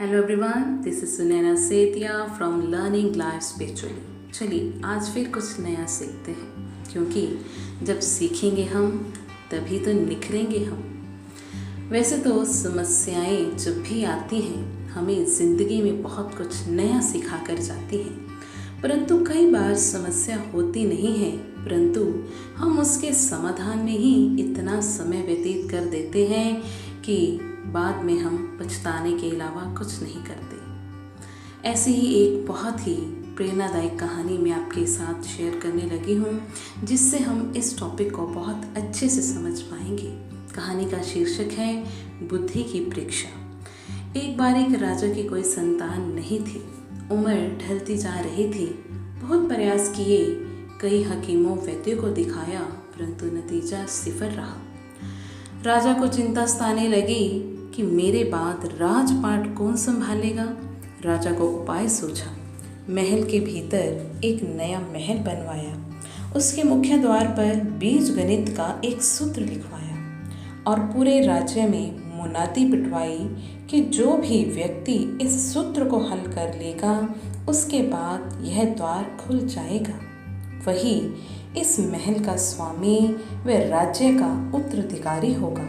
Hello everyone, this is Sunaina Setia from learning life spiritually. चलिए आज फिर कुछ नया सीखते हैं, क्योंकि जब सीखेंगे हम तभी तो निखरेंगे हम। वैसे तो समस्याएं जब भी आती हैं हमें ज़िंदगी में बहुत कुछ नया सिखा कर जाती हैं, परंतु कई बार समस्या होती नहीं है, परंतु हम उसके समाधान में ही इतना समय व्यतीत कर देते हैं कि बाद में हम पछताने के अलावा कुछ नहीं करते। ऐसी ही एक बहुत ही प्रेरणादायक कहानी मैं आपके साथ शेयर करने लगी हूँ, जिससे हम इस टॉपिक को बहुत अच्छे से समझ पाएंगे। कहानी का शीर्षक है बुद्धि की परीक्षा। एक बार एक राजा की कोई संतान नहीं थी। उम्र ढलती जा रही थी। बहुत प्रयास किए, कई हकीमों वैद्यों को दिखाया, परंतु नतीजा सिफर रहा। राजा को चिंता सताने लगी कि मेरे बाद राजपाट कौन संभालेगा। राजा को उपाय सोचा। महल के भीतर एक नया महल बनवाया। उसके मुख्य द्वार पर बीज गणित का एक सूत्र लिखवाया और पूरे राज्य में मुनादी पिटवाई कि जो भी व्यक्ति इस सूत्र को हल कर लेगा उसके बाद यह द्वार खुल जाएगा, वही इस महल का स्वामी व राज्य का उत्तराधिकारी होगा।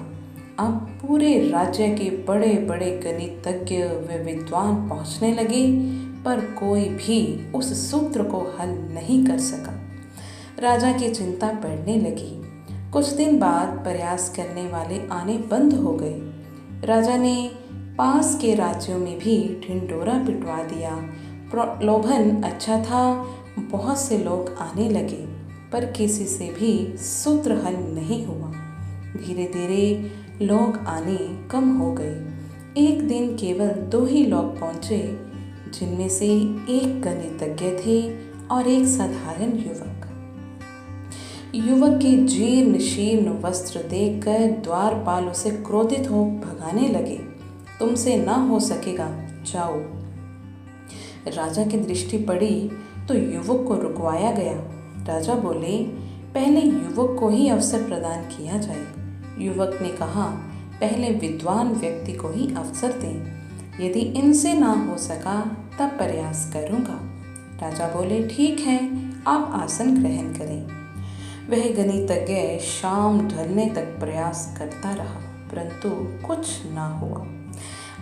अब पूरे राज्य के बड़े बड़े गणितज्ञ व विद्वान पहुंचने लगे, पर कोई भी उस सूत्र को हल नहीं कर सका। राजा की चिंता बढ़ने लगी। कुछ दिन बाद प्रयास करने वाले आने बंद हो गए। राजा ने पास के राज्यों में भी ढिंढोरा पिटवा दिया। प्रलोभन अच्छा था, बहुत से लोग आने लगे, पर किसी से भी सूत्र हल नहीं हुआ। धीरे धीरे लोग आने कम हो गए। एक दिन केवल 2 ही लोग पहुंचे, जिनमें से एक गणितज्ञ थे और एक साधारण युवक। युवक के जीर्ण शीर्ण वस्त्र देखकर द्वारपाल उसे क्रोधित हो भगाने लगे। तुमसे ना हो सकेगा, जाओ। राजा की दृष्टि पड़ी तो युवक को रुकवाया गया। राजा बोले, पहले युवक को ही अवसर प्रदान किया जाए। युवक ने कहा, पहले विद्वान व्यक्ति को ही अवसर दें। यदि इनसे ना हो सका तब प्रयास करूँगा। राजा बोले, ठीक है, आप आसन ग्रहण करें। वह गणितज्ञ शाम ढलने तक प्रयास करता रहा, परंतु कुछ ना हुआ।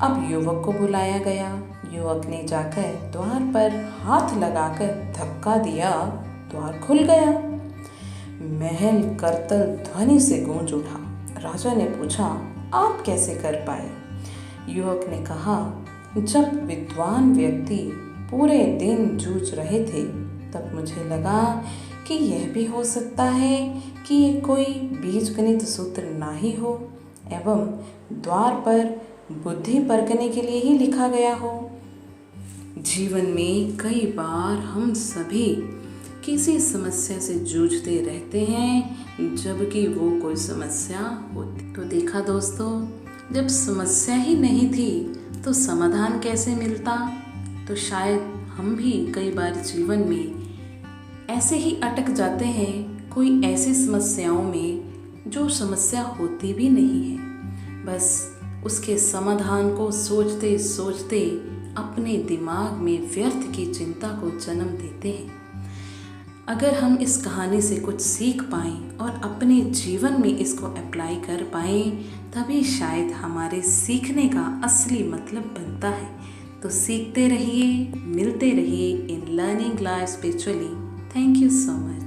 अब युवक को बुलाया गया। युवक ने जाकर द्वार पर हाथ लगाकर धक्का दिया। द्वार खुल गया। महल करतल ध्वनि से गूंज उठा। राजा ने पूछा, आप कैसे कर पाए? युवक ने कहा, जब विद्वान व्यक्ति पूरे दिन जूझ रहे थे तब मुझे लगा कि यह भी हो सकता है कि ये कोई बीजगणित सूत्र ना ही हो एवं द्वार पर बुद्धि परखने के लिए ही लिखा गया हो। जीवन में कई बार हम सभी किसी समस्या से जूझते रहते हैं, जबकि वो कोई समस्या होती। तो देखा दोस्तों, जब समस्या ही नहीं थी तो समाधान कैसे मिलता? तो शायद हम भी कई बार जीवन में ऐसे ही अटक जाते हैं, कोई ऐसी समस्याओं में जो समस्या होती भी नहीं है। बस उसके समाधान को सोचते सोचते अपने दिमाग में व्यर्थ की चिंता को जन्म देते हैं। अगर हम इस कहानी से कुछ सीख पाएं और अपने जीवन में इसको अप्लाई कर पाएं, तभी शायद हमारे सीखने का असली मतलब बनता है। तो सीखते रहिए, मिलते रहिए in learning life spiritually. Thank you so much.